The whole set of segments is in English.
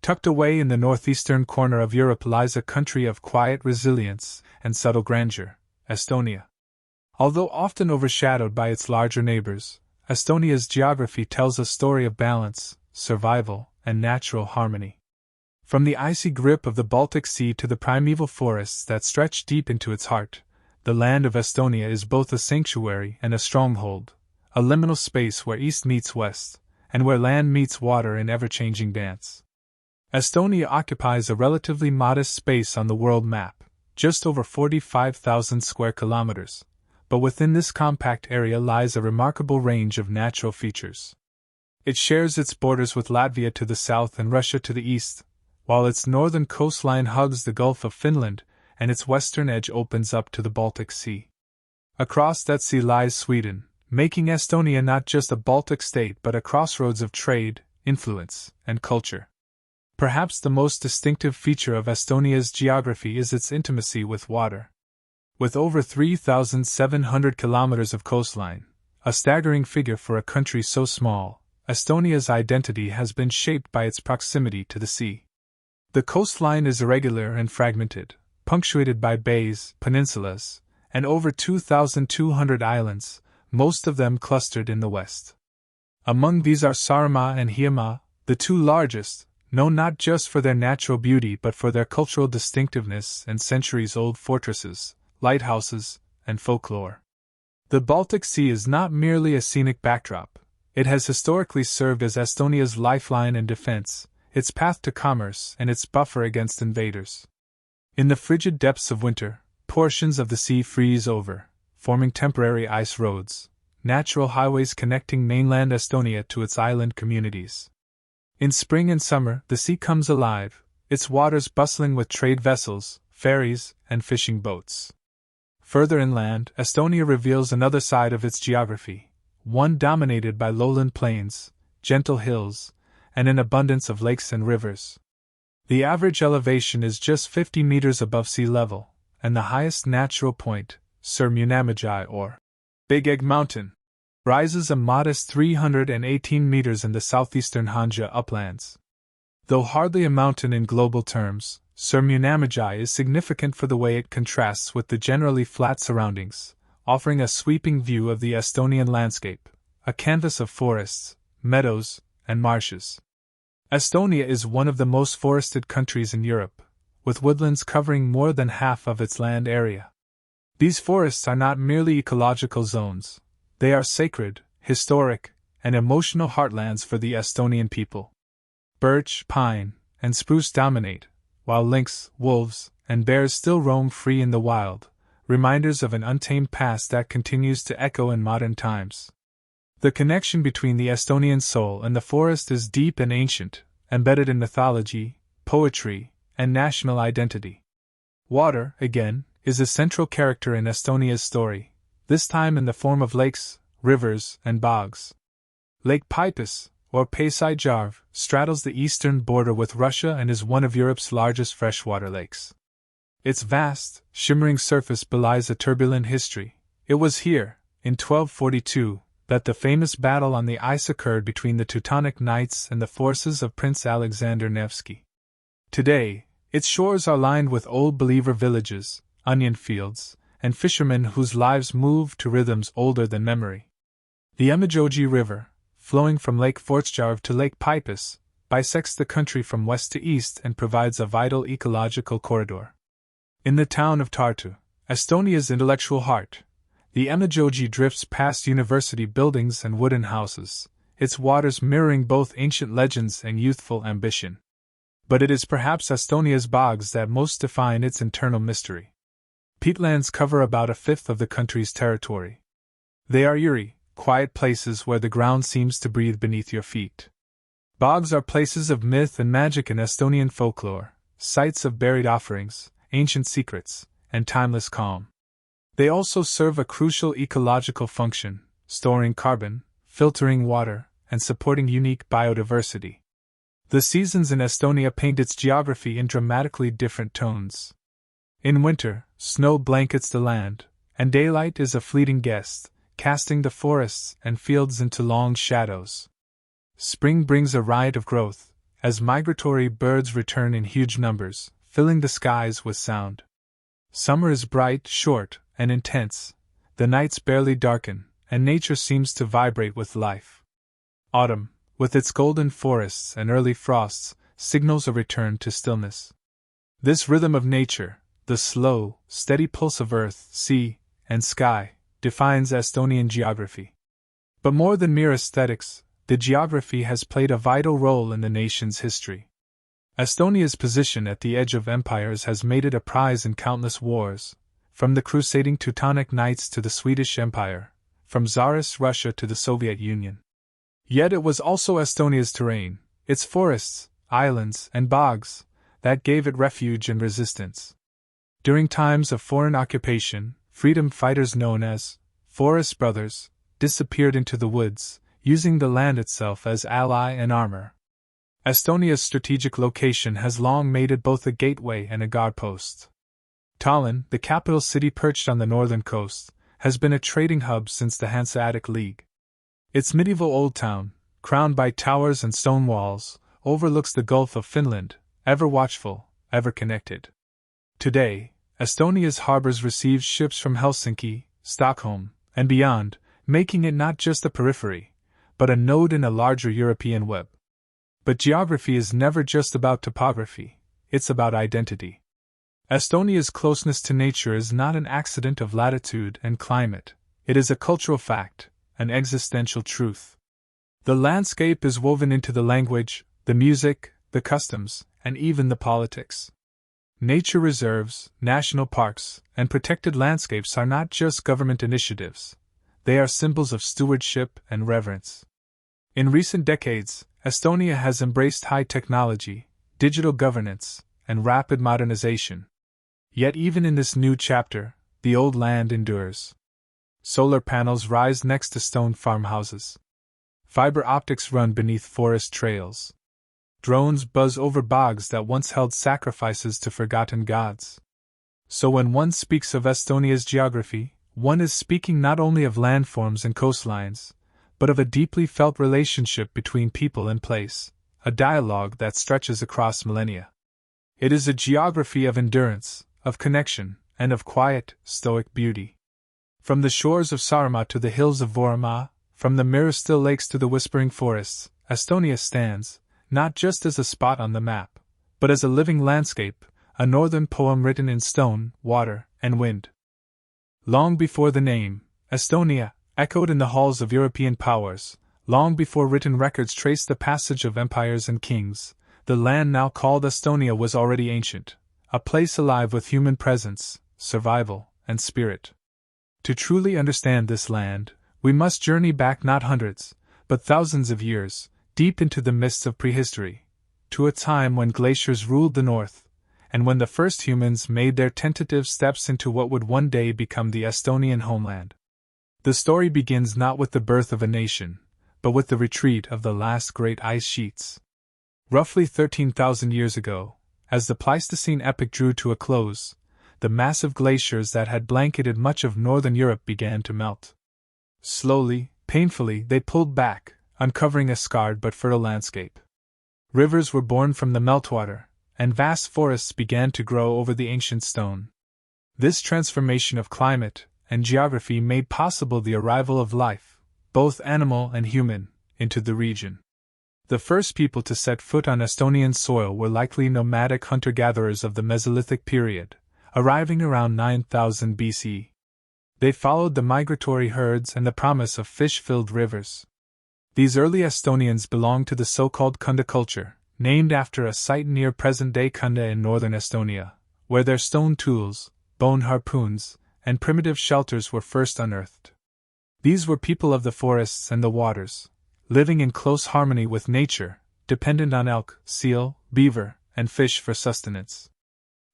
Tucked away in the northeastern corner of Europe lies a country of quiet resilience and subtle grandeur, Estonia. Although often overshadowed by its larger neighbors, Estonia's geography tells a story of balance, survival, and natural harmony. From the icy grip of the Baltic Sea to the primeval forests that stretch deep into its heart, the land of Estonia is both a sanctuary and a stronghold, a liminal space where east meets west, and where land meets water in ever-changing dance. Estonia occupies a relatively modest space on the world map, just over 45,000 square kilometers, but within this compact area lies a remarkable range of natural features. It shares its borders with Latvia to the south and Russia to the east, while its northern coastline hugs the Gulf of Finland and its western edge opens up to the Baltic Sea. Across that sea lies Sweden, making Estonia not just a Baltic state but a crossroads of trade, influence, and culture. Perhaps the most distinctive feature of Estonia's geography is its intimacy with water. With over 3,700 kilometers of coastline, a staggering figure for a country so small, Estonia's identity has been shaped by its proximity to the sea. The coastline is irregular and fragmented, punctuated by bays, peninsulas, and over 2,200 islands, most of them clustered in the west. Among these are Saaremaa and Hiiumaa, the two largest, known not just for their natural beauty but for their cultural distinctiveness and centuries-old fortresses, lighthouses, and folklore. The Baltic Sea is not merely a scenic backdrop, it has historically served as Estonia's lifeline and defense, its path to commerce and its buffer against invaders. In the frigid depths of winter, portions of the sea freeze over, forming temporary ice roads, natural highways connecting mainland Estonia to its island communities. In spring and summer, the sea comes alive, its waters bustling with trade vessels, ferries, and fishing boats. Further inland, Estonia reveals another side of its geography, one dominated by lowland plains, gentle hills, and an abundance of lakes and rivers. The average elevation is just 50 meters above sea level, and the highest natural point, Suurmunamõgi or Big Egg Mountain, rises a modest 318 meters in the southeastern Hanja uplands. Though hardly a mountain in global terms, Suurmunamõgi is significant for the way it contrasts with the generally flat surroundings, offering a sweeping view of the Estonian landscape, a canvas of forests, meadows, and marshes. Estonia is one of the most forested countries in Europe, with woodlands covering more than half of its land area. These forests are not merely ecological zones, they are sacred, historic, and emotional heartlands for the Estonian people. Birch, pine, and spruce dominate, while lynx, wolves, and bears still roam free in the wild, reminders of an untamed past that continues to echo in modern times. The connection between the Estonian soul and the forest is deep and ancient, embedded in mythology, poetry, and national identity. Water, again, is a central character in Estonia's story, this time in the form of lakes, rivers, and bogs. Lake Peipus, or Paisaijarv, straddles the eastern border with Russia and is one of Europe's largest freshwater lakes. Its vast, shimmering surface belies a turbulent history. It was here, in 1242, that the famous battle on the ice occurred between the Teutonic Knights and the forces of Prince Alexander Nevsky. Today, its shores are lined with old believer villages, onion fields, and fishermen whose lives move to rhythms older than memory. The Emajogi River, flowing from Lake Fortsjarv to Lake Peipus, bisects the country from west to east and provides a vital ecological corridor. In the town of Tartu, Estonia's intellectual heart, the Emajogi drifts past university buildings and wooden houses, its waters mirroring both ancient legends and youthful ambition. But it is perhaps Estonia's bogs that most define its internal mystery. Peatlands cover about a fifth of the country's territory. They are eerie, quiet places where the ground seems to breathe beneath your feet. Bogs are places of myth and magic in Estonian folklore, sites of buried offerings, ancient secrets, and timeless calm. They also serve a crucial ecological function, storing carbon, filtering water, and supporting unique biodiversity. The seasons in Estonia paint its geography in dramatically different tones. In winter, snow blankets the land, and daylight is a fleeting guest, casting the forests and fields into long shadows. Spring brings a riot of growth, as migratory birds return in huge numbers, filling the skies with sound. Summer is bright, short, and intense. The nights barely darken, and nature seems to vibrate with life. Autumn, with its golden forests and early frosts, signals a return to stillness. This rhythm of nature, the slow, steady pulse of earth, sea, and sky, defines Estonian geography. But more than mere aesthetics, the geography has played a vital role in the nation's history. Estonia's position at the edge of empires has made it a prize in countless wars, from the crusading Teutonic Knights to the Swedish Empire, from Tsarist Russia to the Soviet Union. Yet it was also Estonia's terrain, its forests, islands, and bogs, that gave it refuge and resistance. During times of foreign occupation, freedom fighters known as Forest Brothers disappeared into the woods, using the land itself as ally and armor. Estonia's strategic location has long made it both a gateway and a guard post. Tallinn, the capital city perched on the northern coast, has been a trading hub since the Hanseatic League. Its medieval old town, crowned by towers and stone walls, overlooks the Gulf of Finland, ever watchful, ever connected. Today, Estonia's harbors receive ships from Helsinki, Stockholm, and beyond, making it not just a periphery, but a node in a larger European web. But geography is never just about topography, it's about identity. Estonia's closeness to nature is not an accident of latitude and climate, it is a cultural fact, an existential truth. The landscape is woven into the language, the music, the customs, and even the politics. Nature reserves, national parks, and protected landscapes are not just government initiatives, they are symbols of stewardship and reverence. In recent decades, Estonia has embraced high technology, digital governance, and rapid modernization. Yet even in this new chapter, the old land endures. Solar panels rise next to stone farmhouses. Fiber optics run beneath forest trails. Drones buzz over bogs that once held sacrifices to forgotten gods. So when one speaks of Estonia's geography, one is speaking not only of landforms and coastlines, but of a deeply felt relationship between people and place, a dialogue that stretches across millennia. It is a geography of endurance, of connection, and of quiet, stoic beauty. From the shores of Saaremaa to the hills of Voormaa, from the mirror-still lakes to the whispering forests, Estonia stands, not just as a spot on the map, but as a living landscape, a northern poem written in stone, water, and wind. Long before the name, Estonia, echoed in the halls of European powers, long before written records traced the passage of empires and kings, the land now called Estonia was already ancient, a place alive with human presence, survival, and spirit. To truly understand this land, we must journey back not hundreds, but thousands of years, deep into the mists of prehistory, to a time when glaciers ruled the north, and when the first humans made their tentative steps into what would one day become the Estonian homeland. The story begins not with the birth of a nation, but with the retreat of the last great ice sheets. Roughly 13,000 years ago, as the Pleistocene epoch drew to a close, the massive glaciers that had blanketed much of northern Europe began to melt. Slowly, painfully, they pulled back, uncovering a scarred but fertile landscape. Rivers were born from the meltwater, and vast forests began to grow over the ancient stone. This transformation of climate and geography made possible the arrival of life, both animal and human, into the region. The first people to set foot on Estonian soil were likely nomadic hunter-gatherers of the Mesolithic period, arriving around 9000 BC. They followed the migratory herds and the promise of fish-filled rivers. These early Estonians belonged to the so-called Kunda culture, named after a site near present-day Kunda in northern Estonia, where their stone tools, bone harpoons, and primitive shelters were first unearthed. These were people of the forests and the waters, living in close harmony with nature, dependent on elk, seal, beaver, and fish for sustenance.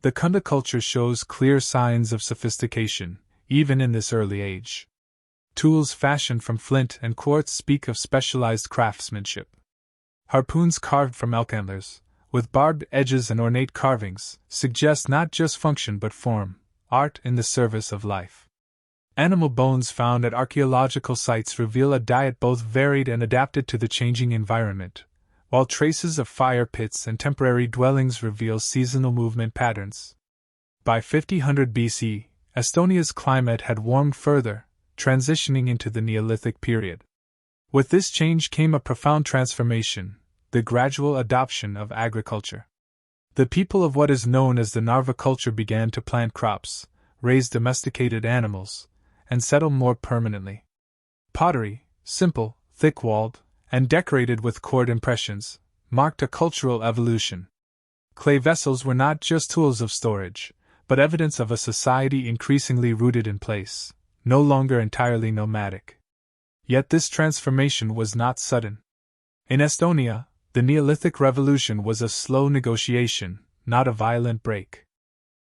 The Kunda culture shows clear signs of sophistication, even in this early age. Tools fashioned from flint and quartz speak of specialized craftsmanship. Harpoons carved from elk antlers, with barbed edges and ornate carvings, suggest not just function but form, art in the service of life. Animal bones found at archaeological sites reveal a diet both varied and adapted to the changing environment, while traces of fire pits and temporary dwellings reveal seasonal movement patterns. By 5000 BC, Estonia's climate had warmed further, transitioning into the Neolithic period. With this change came a profound transformation, the gradual adoption of agriculture. The people of what is known as the Narva culture began to plant crops, raise domesticated animals, and settle more permanently. Pottery, simple, thick-walled, and decorated with cord impressions, marked a cultural evolution. Clay vessels were not just tools of storage, but evidence of a society increasingly rooted in place, no longer entirely nomadic. Yet this transformation was not sudden. In Estonia, the Neolithic revolution was a slow negotiation, not a violent break.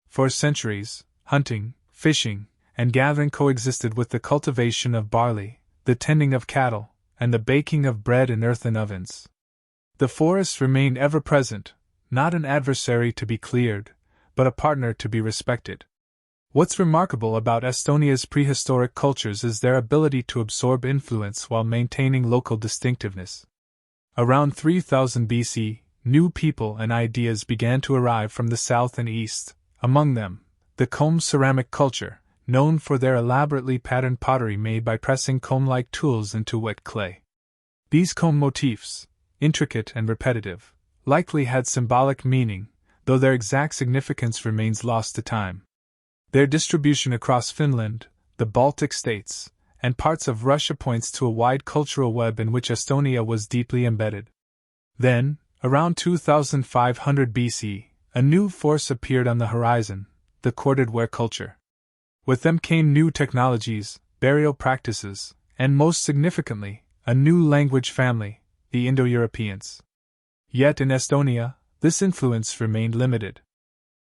For centuries, hunting, fishing, and gathering coexisted with the cultivation of barley, the tending of cattle, and the baking of bread in earthen ovens. The forest remained ever present, not an adversary to be cleared, but a partner to be respected. What's remarkable about Estonia's prehistoric cultures is their ability to absorb influence while maintaining local distinctiveness. Around 3000 BC, new people and ideas began to arrive from the south and east, among them, the comb ceramic culture, known for their elaborately patterned pottery made by pressing comb-like tools into wet clay. These comb motifs, intricate and repetitive, likely had symbolic meaning, though their exact significance remains lost to time. Their distribution across Finland, the Baltic states, and parts of Russia points to a wide cultural web in which Estonia was deeply embedded. Then, around 2500 BC, a new force appeared on the horizon, the corded ware culture. With them came new technologies, burial practices, and most significantly, a new language family, the Indo-Europeans. Yet in Estonia, this influence remained limited.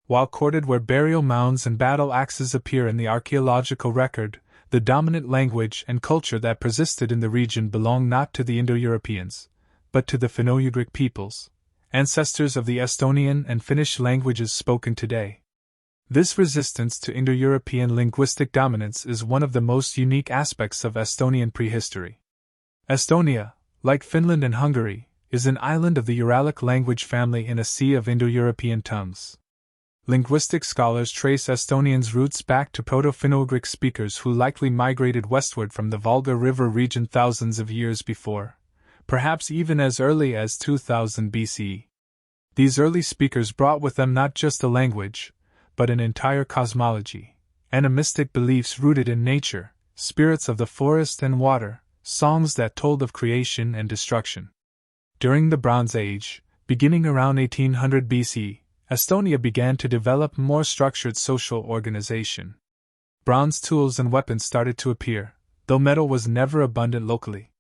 While corded ware burial mounds and battle axes appear in the archaeological record, the dominant language and culture that persisted in the region belonged not to the Indo-Europeans, but to the Finno-Ugric peoples, ancestors of the Estonian and Finnish languages spoken today. This resistance to Indo-European linguistic dominance is one of the most unique aspects of Estonian prehistory. Estonia, like Finland and Hungary, is an island of the Uralic language family in a sea of Indo-European tongues. Linguistic scholars trace Estonians' roots back to Proto-Finno-Ugric speakers who likely migrated westward from the Volga River region thousands of years before, perhaps even as early as 2000 BC. These early speakers brought with them not just a language, but an entire cosmology, animistic beliefs rooted in nature, spirits of the forest and water, songs that told of creation and destruction. During the Bronze Age, beginning around 1800 BC, Estonia began to develop more structured social organization. Bronze tools and weapons started to appear, though metal was never abundant locally.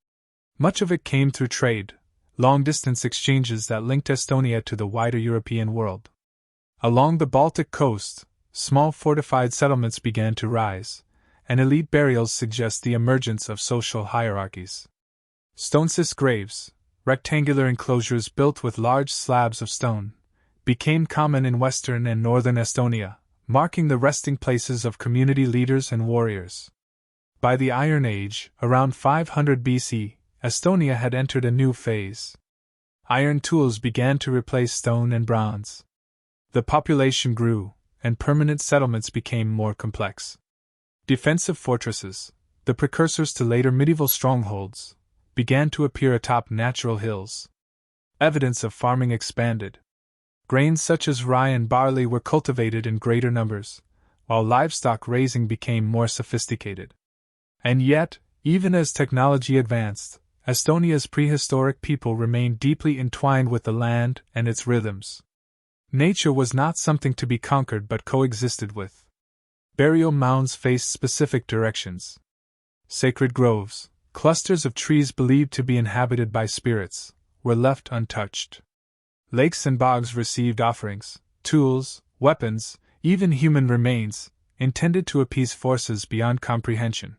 Much of it came through trade, long-distance exchanges that linked Estonia to the wider European world. Along the Baltic coast, small fortified settlements began to rise, and elite burials suggest the emergence of social hierarchies. Stone-cis graves, rectangular enclosures built with large slabs of stone, became common in western and northern Estonia, marking the resting places of community leaders and warriors. By the Iron Age, around 500 BC, Estonia had entered a new phase. Iron tools began to replace stone and bronze. The population grew, and permanent settlements became more complex. Defensive fortresses, the precursors to later medieval strongholds, began to appear atop natural hills. Evidence of farming expanded. Grains such as rye and barley were cultivated in greater numbers, while livestock raising became more sophisticated. And yet, even as technology advanced, Estonia's prehistoric people remained deeply entwined with the land and its rhythms. Nature was not something to be conquered but coexisted with. Burial mounds faced specific directions. Sacred groves, clusters of trees believed to be inhabited by spirits, were left untouched. Lakes and bogs received offerings, tools, weapons, even human remains, intended to appease forces beyond comprehension.